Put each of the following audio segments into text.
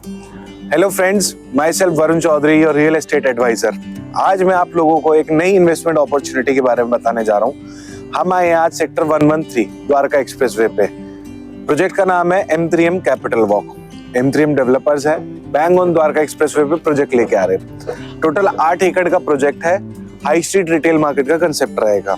Hello friends, myself Varun Chaudhary और real estate adviser. आज मैं आप लोगों को एक नई इन्वेस्टमेंट अपॉर्चुनिटी के बारे में बताने जा रहा हूँ। हम आए हैं आज सेक्टर 113 द्वारका एक्सप्रेसवे पे। प्रोजेक्ट का नाम है M3M capital walk. M3M developers है, बैंग ऑन द्वारका एक्सप्रेसवे पे प्रोजेक्ट लेके आ रहे हैं। टोटल 8 एकड़ का प्रोजेक्ट है। हाई स्ट्रीट रिटेल मार्केट का कंसेप्ट रहेगा।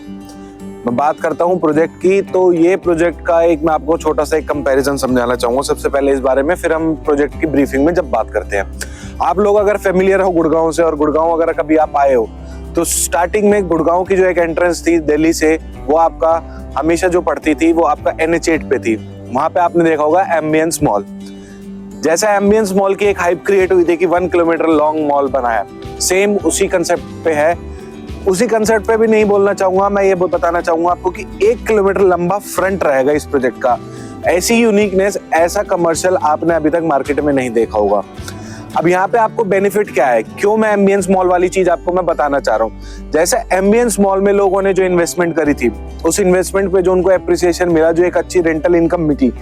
मैं बात करता हूँ प्रोजेक्ट की, तो ये प्रोजेक्ट का एक मैं आपको छोटा सा एक कंपैरिजन समझाना चाहूंगा सबसे पहले इस बारे में, फिर हम प्रोजेक्ट की ब्रीफिंग में जब बात करते हैं। आप लोग अगर फेमिलियर हो गुड़गांव से, और गुड़गांव अगर कभी आप आए हो तो स्टार्टिंग में गुड़गांव की जो एक एंट्रेंस थी दिल्ली से, वो आपका हमेशा जो पड़ती थी वो आपका NH8 पे थी। वहां पे आपने देखा होगा एम्बियंस मॉल। जैसा एम्बियंस मॉल की एक हाइप क्रिएट हुई थी कि 1 किलोमीटर लॉन्ग मॉल बनाया, सेम उसी कंसेप्ट पे है। उसी कंसेप्ट पे भी नहीं बोलना चाहूंगा, मैं ये बताना चाहूंगा आपको कि 1 किलोमीटर लंबा फ्रंट रहेगा इस प्रोजेक्ट का। ऐसी यूनिकनेस, ऐसा कमर्शियल आपने अभी तक मार्केट में नहीं देखा होगा। अब यहाँ पे आपको बेनिफिट क्या है, क्यों मैं एम्बियंस मॉल वाली चीज आपको मैं बताना चाह रहा हूँ। जैसे एम्बियंस मॉल में लोगों ने जो इन्वेस्टमेंट करी थी, उस इन्वेस्टमेंट पे जो उनको एप्रिसिएशन मिला, जो एक अच्छी रेंटल इनकम मिली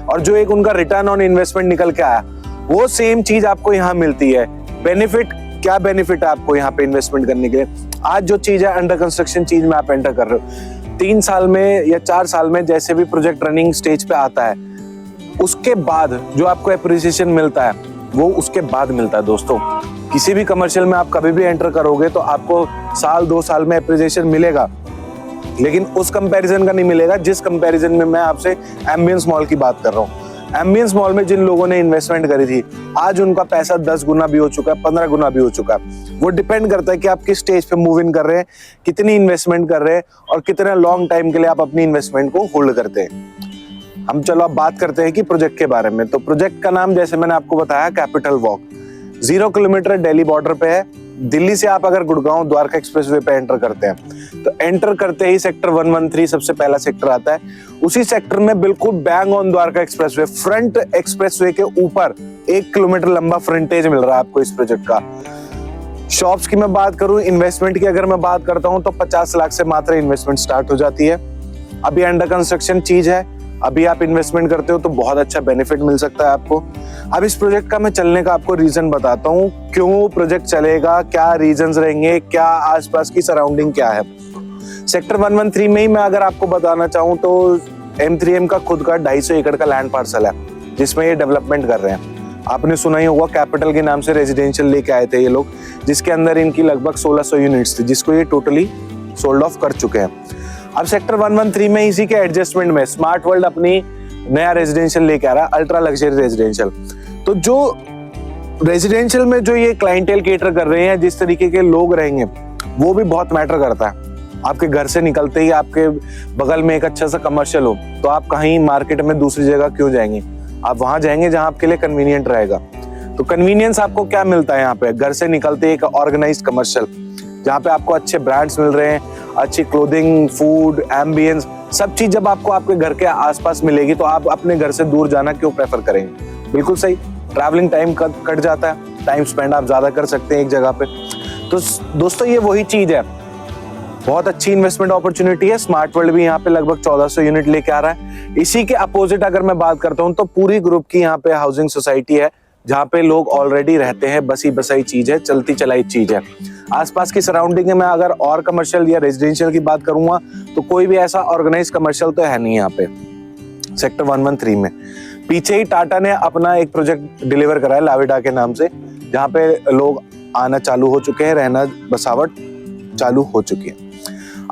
और जो एक उनका रिटर्न ऑन इन्वेस्टमेंट निकल के आया, वो सेम चीज आपको यहाँ मिलती है। बेनिफिट क्या बेनिफिट है आपको यहाँ पे इन्वेस्टमेंट करने के लिए। आज जो चीज है अंडर कंस्ट्रक्शन चीज में आप एंटर कर रहे हो, 3 साल में या 4 साल में जैसे भी प्रोजेक्ट रनिंग स्टेज पे आता है, उसके बाद जो आपको एप्रिसिएशन मिलता है वो उसके बाद मिलता है। दोस्तों, किसी भी कमर्शियल में आप कभी भी एंटर करोगे तो आपको 1-2 साल में एप्रिसिएशन मिलेगा, लेकिन उस कंपैरिजन का नहीं मिलेगा जिस कंपैरिजन में मैं आपसे एम्बियंस मॉल की बात कर रहा हूँ। एम्बियंस मॉल में जिन लोगों ने इन्वेस्टमेंट करी थी, आज उनका पैसा 10 गुना भी हो चुका है, 15 गुना भी हो चुका है। वो डिपेंड करता है कि आप किस स्टेज पे मूव इन कर रहे हैं, कितनी इन्वेस्टमेंट कर रहे हैं और कितने लॉन्ग टाइम के लिए आप अपनी इन्वेस्टमेंट को होल्ड करते हैं। हम चलो अब बात करते हैं कि प्रोजेक्ट के बारे में। तो प्रोजेक्ट का नाम जैसे मैंने आपको बताया capital walk, 0 kilometre Delhi border पे है। दिल्ली से आप अगर गुड़गांव द्वारका एक्सप्रेसवे पे एंटर करते हैं तो एंटर करते ही सेक्टर 113 सबसे पहला सेक्टर आता है। उसी सेक्टर में बिल्कुल bang on Dwarka expressway, front expressway के ऊपर 1 किलोमीटर लंबा फ्रंटेज मिल रहा है आपको इस प्रोजेक्ट का। शॉप्स की मैं बात करूं, इन्वेस्टमेंट की अगर मैं बात करता हूं तो 50 लाख से मात्र इन्वेस्टमेंट स्टार्ट हो जाती है। अभी अंडर कंस्ट्रक्शन चीज है, अभी आप इन्वेस्टमेंट करते हो तो बहुत अच्छा बेनिफिट मिल सकता है आपको। अब इस प्रोजेक्ट का मैं चलने का आपको रीजन बताता हूँ, क्यों प्रोजेक्ट चलेगा, क्या रीजंस रहेंगे, क्या आसपास की सराउंडिंग क्या है। सेक्टर 113 में ही मैं अगर आपको बताना चाहूँ तो M3M का खुद का 250 एकड़ का लैंड पार्सल है जिसमें ये डेवलपमेंट कर रहे हैं। आपने सुना ही होगा, कैपिटल के नाम से रेजिडेंशियल लेके आए थे ये लोग, जिसके अंदर इनकी लगभग 1600 यूनिट्स थी, जिसको ये टोटली सोल्ड ऑफ कर चुके हैं। अब सेक्टर 113 में इसी के एडजस्टमेंट में स्मार्ट वर्ल्ड अपनी नया रेजिडेंशियल लेके आ रहा है, अल्ट्रा लग्जरी रेजिडेंशियल। तो जो रेजिडेंशियल में जो ये क्लाइंटेल केटर कर रहे हैं, जिस तरीके के लोग रहेंगे, वो भी बहुत मैटर करता है। आपके घर से निकलते ही आपके बगल में एक अच्छा सा कमर्शियल हो तो आप कहीं मार्केट में दूसरी जगह क्यों जाएंगे, आप वहां जाएंगे जहां आपके लिए कन्वीनियंट रहेगा। तो कन्वीनियंस आपको क्या मिलता है यहाँ पे, घर से निकलते एक ऑर्गेनाइज्ड कमर्शियल जहाँ पे आपको अच्छे ब्रांड्स मिल रहे हैं, अच्छी क्लोथिंग, फूड, एम्बियंस, सब चीज जब आपको आपके घर के आसपास मिलेगी तो आप अपने घर से दूर जाना क्यों प्रेफर करेंगे। बिल्कुल सही, ट्रैवलिंग टाइम कट जाता है, टाइम स्पेंड आप ज्यादा कर सकते हैं एक जगह पे। तो दोस्तों, ये वही चीज है, बहुत अच्छी इन्वेस्टमेंट अपॉर्चुनिटी है। स्मार्ट वर्ल्ड भी यहाँ पे लगभग 1400 यूनिट लेके आ रहा है। इसी के अपोजिट अगर मैं बात करता हूँ तो पूरी ग्रुप की यहाँ पे हाउसिंग सोसाइटी है, जहाँ पे लोग ऑलरेडी रहते हैं, बसी बसाई चीज है, चलती चलाई चीज है। आसपास की सराउंडिंग में अगर और कमर्शियल या रेजिडेंशियल की बात करूंगा तो कोई भी ऐसा ऑर्गेनाइज कमर्शियल तो है नहीं यहाँ पे सेक्टर 113 में। पीछे ही टाटा ने अपना एक प्रोजेक्ट डिलीवर करा है लाविडा के नाम से, जहाँ पे लोग आना चालू हो चुके हैं, रहना बसावट चालू हो चुकी है।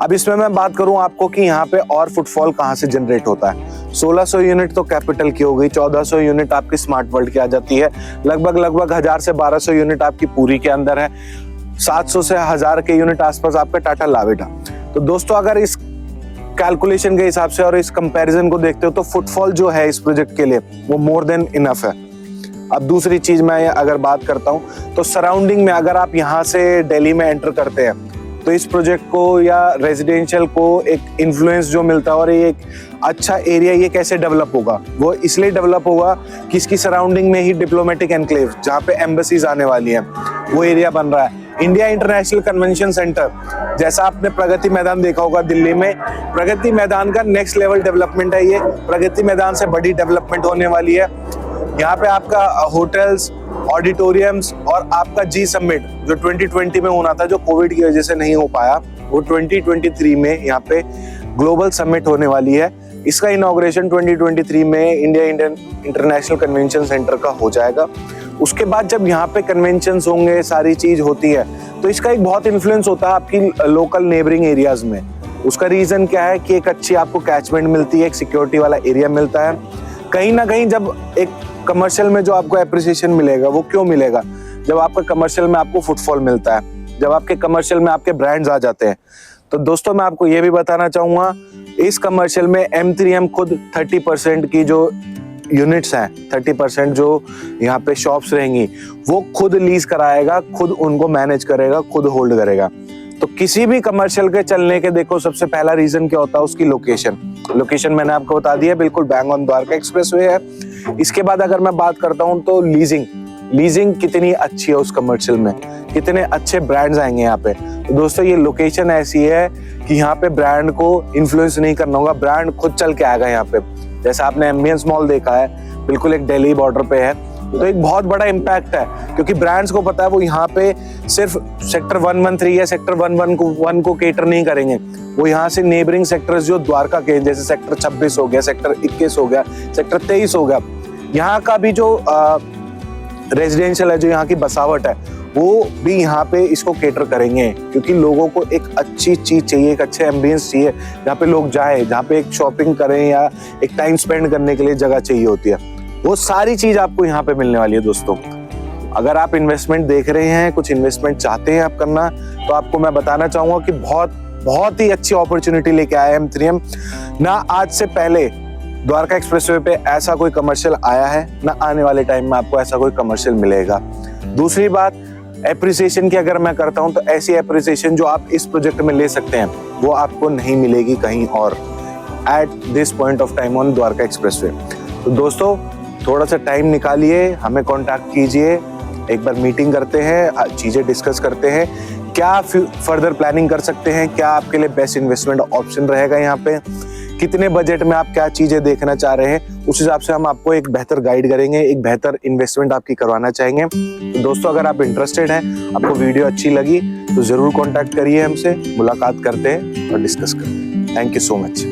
अब इसमें मैं बात करूं आपको कि यहाँ पे और फुटफॉल कहाँ से जनरेट होता है। 1600 यूनिट तो कैपिटल की हो गई, 1400 यूनिट आपकी स्मार्ट वर्ल्ड की आ जाती है, लगभग 1000 से 1200 यूनिट आपकी पूरी के अंदर है, 700 से 1000 के यूनिट आसपास आपके टाटा लाविडा। तो दोस्तों, अगर इस कैलकुलेशन के हिसाब से और इस कंपैरिजन को देखते हो तो फुटफॉल जो है इस प्रोजेक्ट के लिए वो मोर देन इनफ है। अब दूसरी चीज मैं अगर बात करता हूँ तो सराउंडिंग में अगर आप यहाँ से दिल्ली में एंटर करते हैं तो इस प्रोजेक्ट को या रेजिडेंशियल को एक इन्फ्लुएंस जो मिलता है और ये एक अच्छा एरिया ये कैसे डेवलप होगा, वो इसलिए डेवलप होगा कि इसकी सराउंडिंग में ही डिप्लोमेटिक एनक्लेव जहाँ पे एम्बेसीज आने वाली हैं वो एरिया बन रहा है। इंडिया इंटरनेशनल कन्वेंशन सेंटर, जैसा आपने प्रगति मैदान देखा होगा दिल्ली में, प्रगति मैदान का नेक्स्ट लेवल डेवलपमेंट है ये। प्रगति मैदान से बड़ी डेवलपमेंट होने वाली है। यहाँ पे आपका होटल्स, ऑडिटोरियम्स और आपका जी समिट जो 2020 में होना था, जो कोविड की वजह से नहीं हो पाया, वो 2023 में यहाँ पे ग्लोबल समिट होने वाली है। इसका इनॉग्रेशन 2023 में इंडियन इंटरनेशनल कन्वेंशन सेंटर का हो जाएगा। उसके बाद जब यहाँ पे कन्वेंशंस होंगे, सारी चीज होती है, तो इसका एक बहुत इन्फ्लुएंस होता है आपकी लोकल नेबरिंग एरियाज में। उसका रीजन क्या है कि एक अच्छी आपको कैचमेंट मिलती है, एक सिक्योरिटी वाला एरिया मिलता है। कहीं ना कहीं जब एक कमर्शियल में जो आपको एप्रिसिएशन मिलेगा, वो क्यों मिलेगा? जब आपका कमर्शियल में आपको फुटफॉल मिलता है, जब आपके कमर्शियल में आपके ब्रांड्स आ जाते हैं। तो दोस्तों मैं आपको ये भी बताना चाहूंगा, इस कमर्शियल में M3M खुद 30% की जो यूनिट्स हैं, 30% जो यहाँ पे शॉप्स रहेंगी, वो खुद लीज कराएगा, खुद उनको मैनेज करेगा, खुद होल्ड करेगा। तो किसी भी कमर्शियल के चलने के देखो सबसे पहला रीजन क्या होता है? उसकी लोकेशन। लोकेशन मैंने आपको बता दिया, बिल्कुल बैंग ऑन द्वारका एक्सप्रेसवे है। इसके बाद अगर मैं बात करता हूँ तो लीजिंग कितनी अच्छी है उस कमर्शियल में, कितने अच्छे ब्रांड्स आएंगे यहाँ पे। तो दोस्तों ये लोकेशन ऐसी है कि यहाँ पे ब्रांड को इन्फ्लुएंस नहीं करना होगा, ब्रांड खुद चल के आएगा यहाँ पे। जैसे आपने एम्बियंस मॉल देखा है, बिल्कुल एक दिल्ली बॉर्डर पे है, तो एक बहुत बड़ा इम्पैक्ट है, क्योंकि ब्रांड्स को पता है वो यहाँ पे सिर्फ सेक्टर 113 या सेक्टर 1 को केटर नहीं करेंगे, वो यहाँ से नेबरिंग सेक्टर्स जो द्वारका के, जैसे सेक्टर 26 हो गया, सेक्टर 21 हो गया, सेक्टर 23 हो गया, यहाँ का भी जो रेजिडेंशियल है, जो यहाँ की बसावट है, वो भी यहाँ पे इसको केटर करेंगे, क्योंकि लोगों को एक अच्छी चीज चाहिए, एक अच्छे एम्बियंस चाहिए, जहाँ पे लोग जाए, जहाँ पे एक शॉपिंग करें या एक टाइम स्पेंड करने के लिए जगह चाहिए होती है। वो सारी चीज आपको यहाँ पे मिलने वाली है दोस्तों। अगर आप इन्वेस्टमेंट देख रहे हैं, कुछ इन्वेस्टमेंट चाहते हैं आप करना, तो आपको मैं बताना चाहूंगा कि बहुत ही अच्छी अपॉर्चुनिटी लेके आया है M3M। ना आज से पहले द्वारका एक्सप्रेसवे पे ऐसा कोई कमर्शियल आया है, ना आने वाले टाइम में आपको ऐसा कोई कमर्शियल मिलेगा। दूसरी बात, एप्रिसिएशन की अगर मैं करता हूं, तो ऐसी एप्रिसिएशन जो आप इस प्रोजेक्ट में ले सकते हैं, वो आपको नहीं मिलेगी कहीं और at this point of time on Dwarka expressway. तो दोस्तों थोड़ा सा टाइम निकालिए, हमें कांटेक्ट कीजिए, एक बार मीटिंग करते हैं, चीजें डिस्कस करते हैं, क्या फर्दर प्लानिंग कर सकते हैं, क्या आपके लिए बेस्ट इन्वेस्टमेंट ऑप्शन रहेगा यहाँ पे, कितने बजट में आप क्या चीजें देखना चाह रहे हैं, उस हिसाब से हम आपको एक बेहतर गाइड करेंगे, एक बेहतर इन्वेस्टमेंट आपकी करवाना चाहेंगे। तो दोस्तों अगर आप इंटरेस्टेड हैं, आपको वीडियो अच्छी लगी, तो जरूर कांटेक्ट करिए हमसे, मुलाकात करते हैं और डिस्कस करते हैं। Thank you so much.